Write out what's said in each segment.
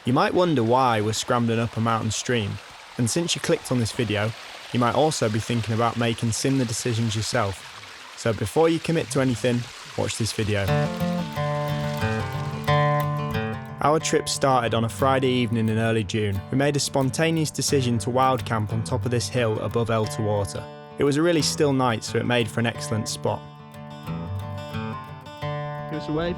You might wonder why we're scrambling up a mountain stream, and since you clicked on this video, you might also be thinking about making similar decisions yourself. So before you commit to anything, watch this video. Our trip started on a Friday evening in early June. We made a spontaneous decision to wild camp on top of this hill above Elter Water. It was a really still night, so it made for an excellent spot. Give us a wave.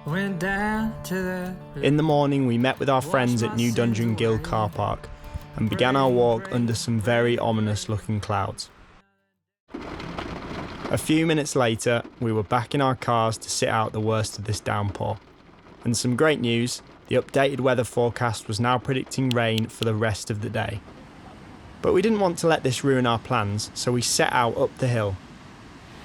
Went down to the... In the morning, we met with our friends at New Dungeon Gill car park and began our walk under some very ominous looking clouds. A few minutes later, we were back in our cars to sit out the worst of this downpour. And some great news, the updated weather forecast was now predicting rain for the rest of the day. But we didn't want to let this ruin our plans, so we set out up the hill.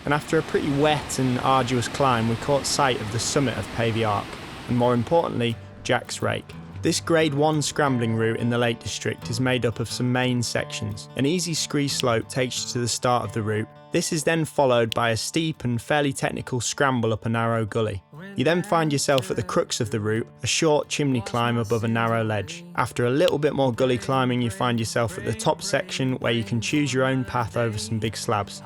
And after a pretty wet and arduous climb, we caught sight of the summit of Pavey Ark, and more importantly, Jack's Rake. This grade 1 scrambling route in the Lake District is made up of some main sections. An easy scree slope takes you to the start of the route. This is then followed by a steep and fairly technical scramble up a narrow gully. You then find yourself at the crux of the route, a short chimney climb above a narrow ledge. After a little bit more gully climbing, you find yourself at the top section where you can choose your own path over some big slabs.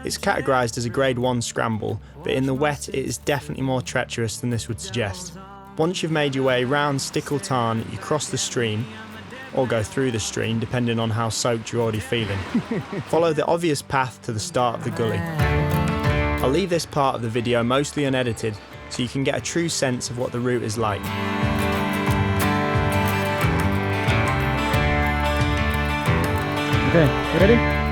It's categorised as a grade 1 scramble, but in the wet it is definitely more treacherous than this would suggest. Once you've made your way round Stickle Tarn, you cross the stream, or go through the stream depending on how soaked you're already feeling. Follow the obvious path to the start of the gully. I'll leave this part of the video mostly unedited so you can get a true sense of what the route is like. Okay, you ready?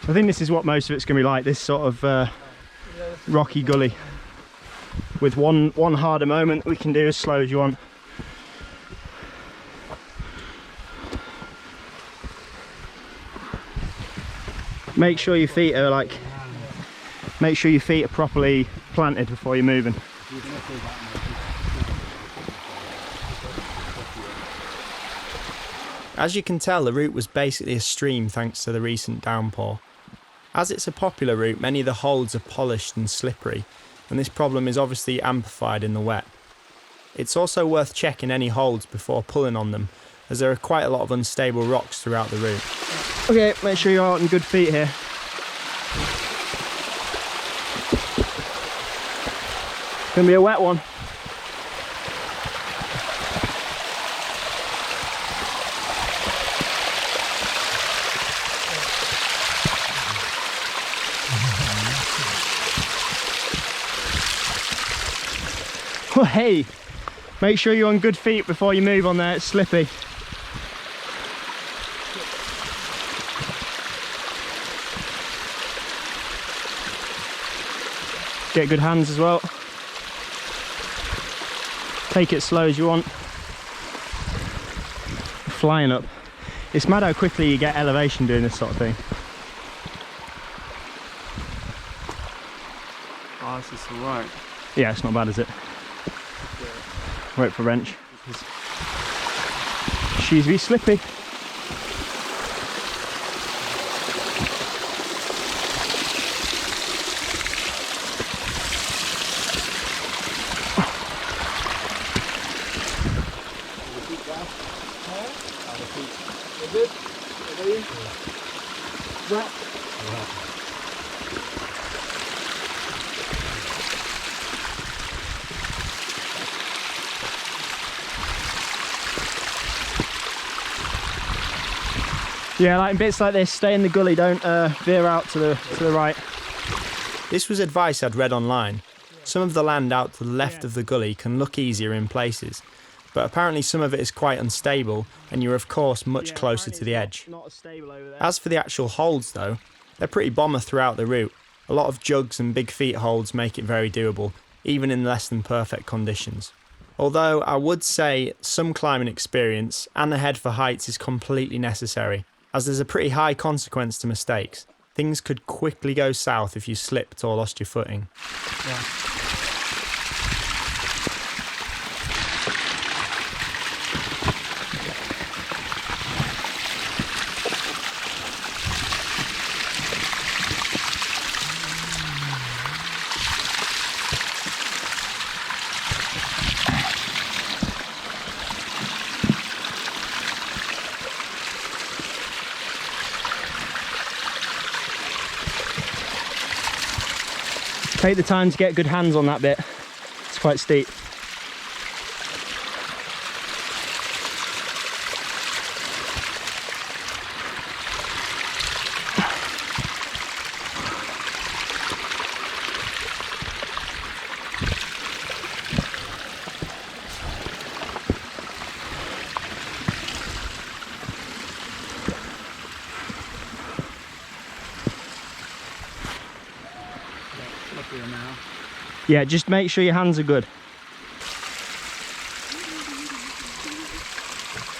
I think this is what most of it's going to be like, this sort of rocky gully with one harder moment we can do as slow as you want. Make sure your feet are properly planted before you're moving. As you can tell, the route was basically a stream thanks to the recent downpour. As it's a popular route, many of the holds are polished and slippery, and this problem is obviously amplified in the wet. It's also worth checking any holds before pulling on them, as there are quite a lot of unstable rocks throughout the route. Okay, make sure you're out on good feet here. Gonna be a wet one. Well, hey, make sure you're on good feet before you move on there, it's slippy. Get good hands as well. Take it slow as you want. Flying up. It's mad how quickly you get elevation doing this sort of thing. Oh, this is alright. Yeah, it's not bad, is it? Wait for wrench. She's be slippy. Yeah, like in bits like this, stay in the gully, don't veer out to the right. This was advice I'd read online, Some of the land out to the left of the gully can look easier in places, but apparently some of it is quite unstable and you're of course much closer to the edge. As for the actual holds though, they're pretty bomber throughout the route. A lot of jugs and big feet holds make it very doable, even in less than perfect conditions. Although I would say some climbing experience and a head for heights is completely necessary, as there's a pretty high consequence to mistakes. Things could quickly go south if you slipped or lost your footing. Yeah. Take the time to get good hands on that bit. It's quite steep. Yeah, just make sure your hands are good.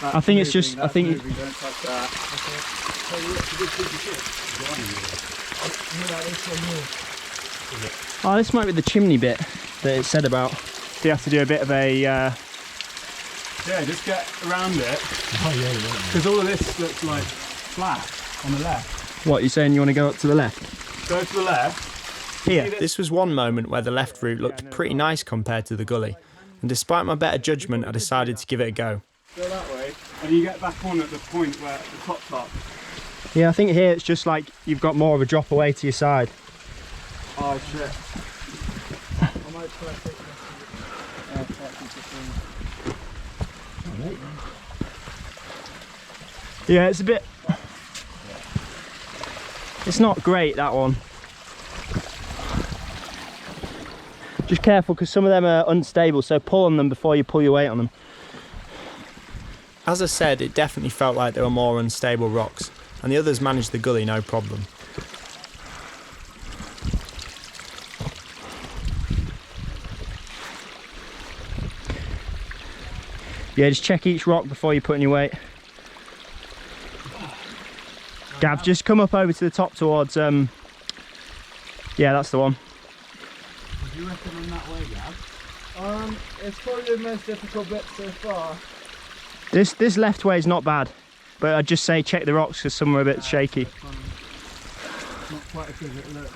I think it's just, I think... Don't touch that. Oh, this might be the chimney bit that it said about. So you have to do a bit of a... Yeah, just get around it. Because all of this looks like flat on the left. What, you're saying you want to go up to the left? Go to the left. Here. This was one moment where the left route looked pretty nice compared to the gully, and despite my better judgment I decided to give it a go. Go that way, and you get back on at the point where the top. Yeah, I think here it's just like you've got more of a drop away to your side. Oh shit. I might try taking Yeah, it's a bit... It's not great, that one. Just careful, because some of them are unstable, so pull on them before you pull your weight on them. As I said, it definitely felt like there were more unstable rocks, and the others managed the gully no problem. Yeah, just check each rock before you put in your weight. Gav, just come up over to the top towards... Yeah, that's the one. Do you reckon on that way, Gav? It's probably the most difficult bit so far. This left way is not bad, but I'd just say check the rocks because some are a bit shaky. Not quite as good as it looks.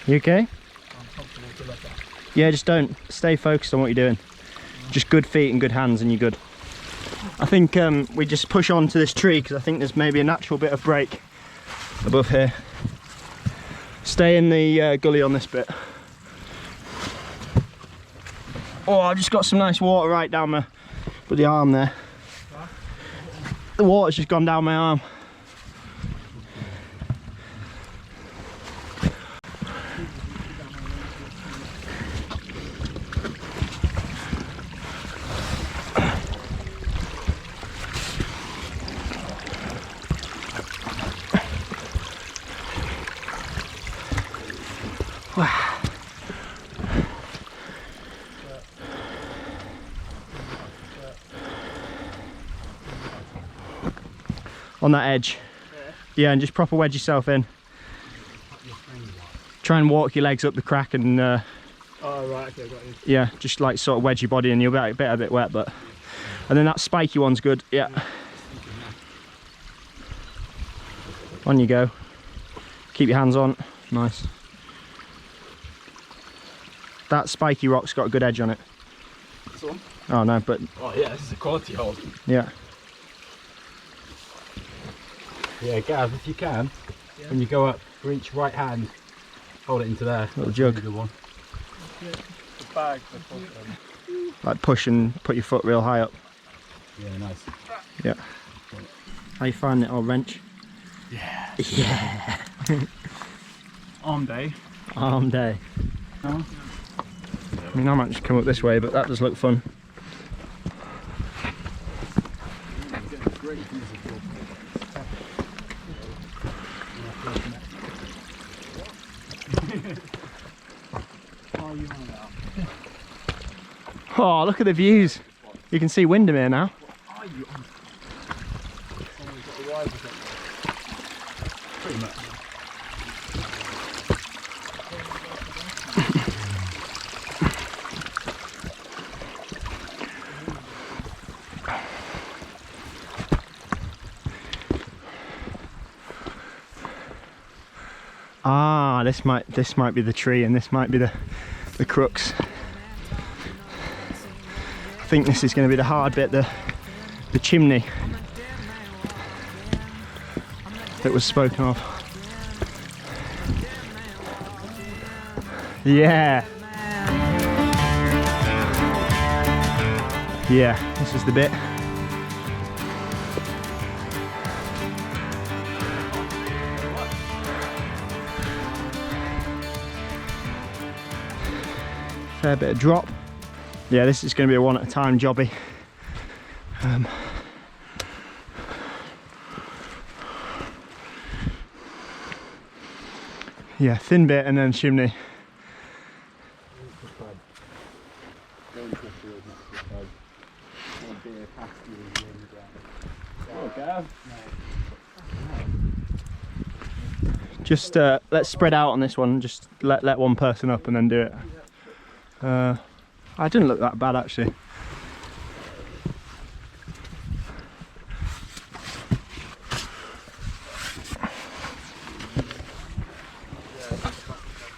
You okay? I'm comfortable to look at. Yeah, just don't. Stay focused on what you're doing. Just good feet and good hands and you're good. I think we just push on to this tree because I think there's maybe a natural bit of break above here. Stay in the gully on this bit. Oh, I've just got some nice water right down my with the arm there. The water's just gone down my arm. On that edge. Yeah, and just proper wedge yourself in. Try and walk your legs up the crack and Oh right, okay, got you. yeah, just like sort of wedge your body in. You'll be a bit wet, but and then that spiky one's good. Yeah. On you go. Keep your hands on. Nice. That spiky rock's got a good edge on it. This one? Oh no, but Oh yeah, this is a quality hold. yeah. Yeah, Gav, if you can, when you go up, reach right hand, hold it into there. Little jug. Good one. The bag Like push and put your foot real high up. Yeah, nice. Yeah. How you find it, old wrench? Yeah. Yeah. Arm day. Arm day. No? I mean, I might just come up this way, but that does look fun. Oh, look at the views. You can see Windermere now. Pretty much. Ah, this might be the tree, and this might be the crux. I think this is going to be the hard bit, the chimney that was spoken of. Yeah. Yeah, this is the bit. Fair bit of drop. Yeah, this is going to be a one at a time jobby. Yeah, thin bit and then chimney. Just let's spread out on this one. Just let one person up and then do it. I didn't look that bad actually.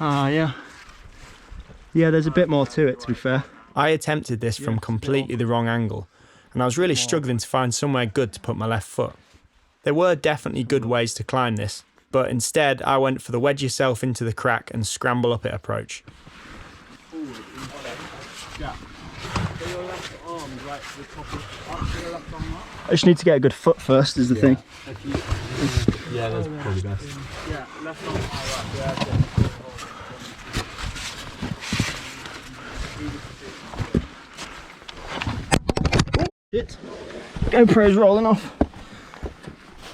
Yeah. Yeah, there's a bit more to it, to be fair. I attempted this from completely the wrong angle, and I was really struggling to find somewhere good to put my left foot. There were definitely good ways to climb this, but instead I went for the wedge yourself into the crack and scramble up it approach. I just need to get a good foot first, is the thing. Yeah, that's probably best. Yeah, left arm, right. Shit. GoPro's rolling off.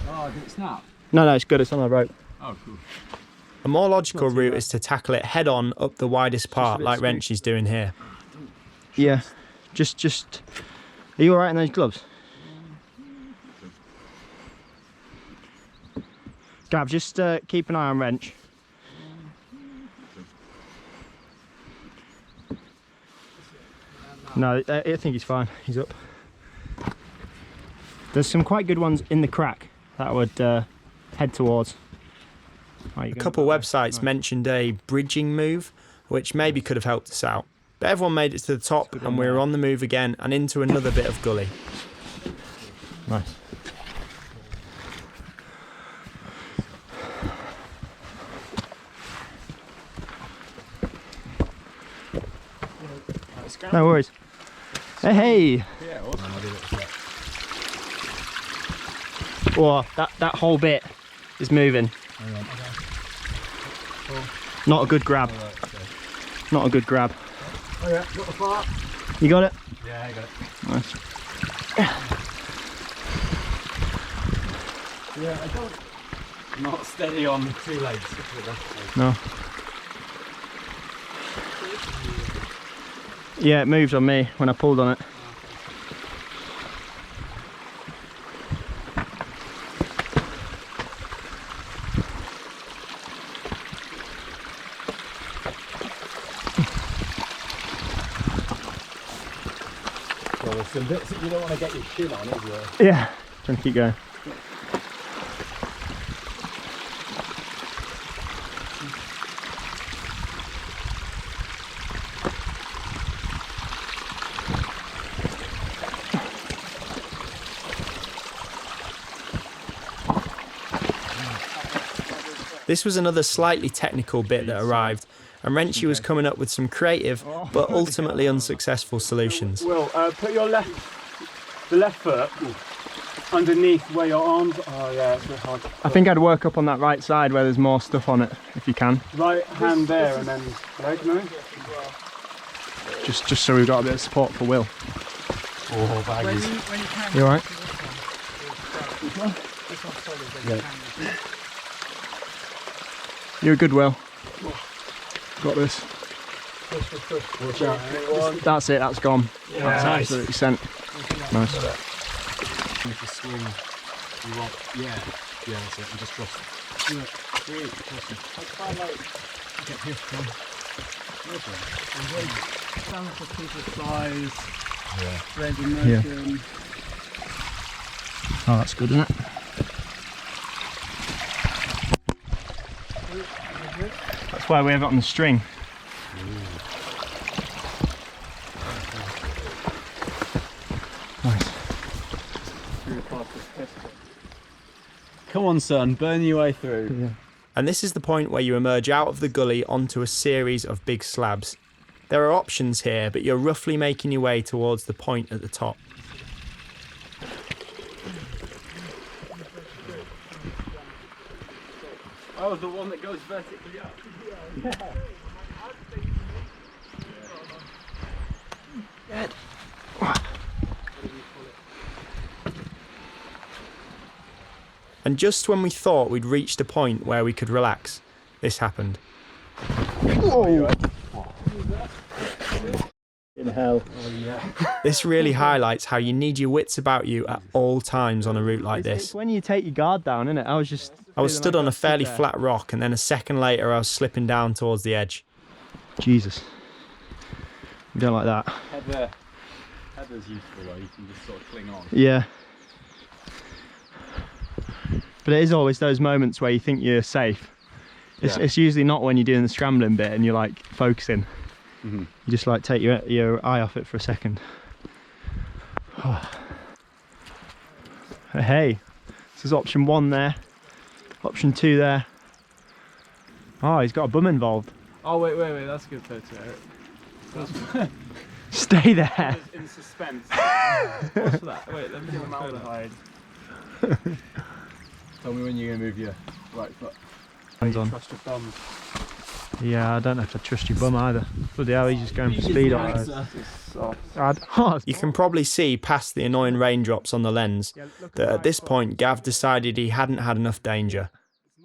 Oh, did it snap? No, it's good, it's on the rope. Oh, cool. A more logical route is to tackle it head on up the widest part like Wrench is doing here. Yeah, just. Are you alright in those gloves? Gav, just keep an eye on Wrench. No, I think he's fine. He's up. There's some quite good ones in the crack that I would head towards. A couple websites mentioned a bridging move, which maybe could have helped us out. But everyone made it to the top and we were on the move again and into another bit of gully. Nice. No worries. Hey! Whoa, that whole bit is moving. Not a good grab. Not a good grab. Oh yeah, got the fart. You got it? Yeah, I got it. Nice. Yeah, I don't. I'm not steady on two legs. With that leg. No. Yeah, it moved on me when I pulled on it. Well, there's some bits that you don't want to get your shin on, is there? Yeah, trying to keep going. This was another slightly technical bit that arrived, and Wrenchy was coming up with some creative but ultimately unsuccessful solutions. Will, put your the left foot underneath where your arms are. Yeah, it's a bit hard. I think I'd work up on that right side where there's more stuff on it, if you can. Right hand there and then leg, no? Just so we've got a bit of support for Will. Oh, baggies. You alright? Yeah. You're a good Will. Got this. Watch out. That's it, that's gone. Yeah, That's nice. absolutely sent. Nice. If you swing, you want, yeah, that's it, and just trust it. Really, trust it. Get here, come. Stand for people's size, range of Yeah. motion. Oh, that's good, isn't it? That's why we have it on the string. Nice. Come on, son, burn your way through. Yeah. And this is the point where you emerge out of the gully onto a series of big slabs. There are options here, but you're roughly making your way towards the point at the top. Oh, the one that goes vertically up. And just when we thought we'd reached a point where we could relax, this happened. In hell. This really highlights how you need your wits about you at all times on a route like It's this. when you take your guard down, isn't it? I was stood on a fairly flat rock, and then a second later I was slipping down towards the edge. Jesus. You don't like that. Heather's useful though, you can just sort of cling on. Yeah. But it is always those moments where you think you're safe. It's usually not when you're doing the scrambling bit and you're like focusing. Mm-hmm. You just like take your eye off it for a second. Hey, this is option 1 there. Option 2 there. Oh, he's got a bum involved. Oh, wait, that's a good photo. Stay there. In suspense. What's that? Wait, let me get my Formaldehyde. Tell me when you're going to move your right foot. Hands on. Trust your thumbs. Yeah, I don't know if I trust your bum either. Bloody hell, he's just going for speed on it. You can probably see past the annoying raindrops on the lens that at this point Gav decided he hadn't had enough danger.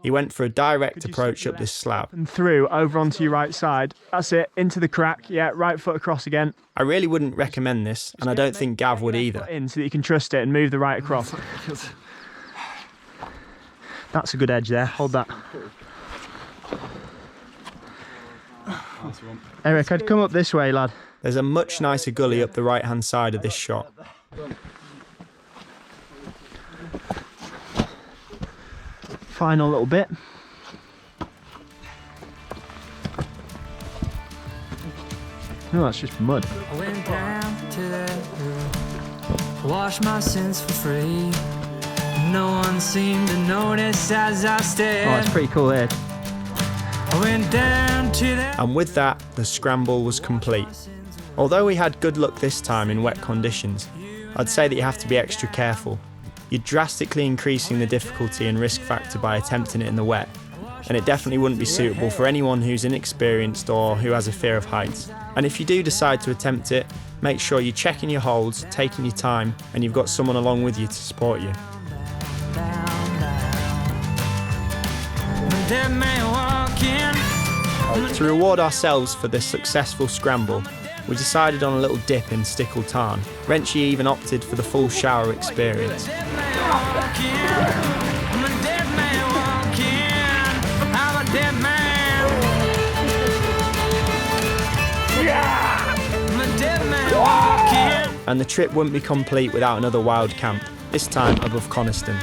He went for a direct approach up this slab. And through, over onto your right side. That's it, into the crack. Yeah, right foot across again. I really wouldn't recommend this, and I don't think Gav would either. In so that you can trust it and move the right across. That's a good edge there, hold that. Eric, I'd come up this way, lad. There's a much nicer gully up the right hand side of this shot. Final little bit. No, that's just mud. I went down to that river, washed my sins for free. No one seemed to notice as I stared. Oh, it's pretty cool here. I went down to that. And with that, the scramble was complete. Although we had good luck this time in wet conditions, I'd say that you have to be extra careful. You're drastically increasing the difficulty and risk factor by attempting it in the wet, and it definitely wouldn't be suitable for anyone who's inexperienced or who has a fear of heights. And if you do decide to attempt it, make sure you're checking your holds, taking your time, and you've got someone along with you to support you. To reward ourselves for this successful scramble, we decided on a little dip in Stickle Tarn. Wrenchy even opted for the full shower experience. And the trip wouldn't be complete without another wild camp, this time above Coniston.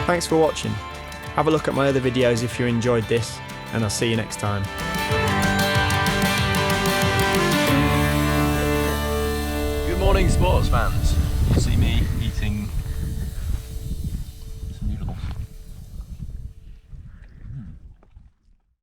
Thanks for watching. Have a look at my other videos if you enjoyed this, and I'll see you next time. morning, sports fans. You see me eating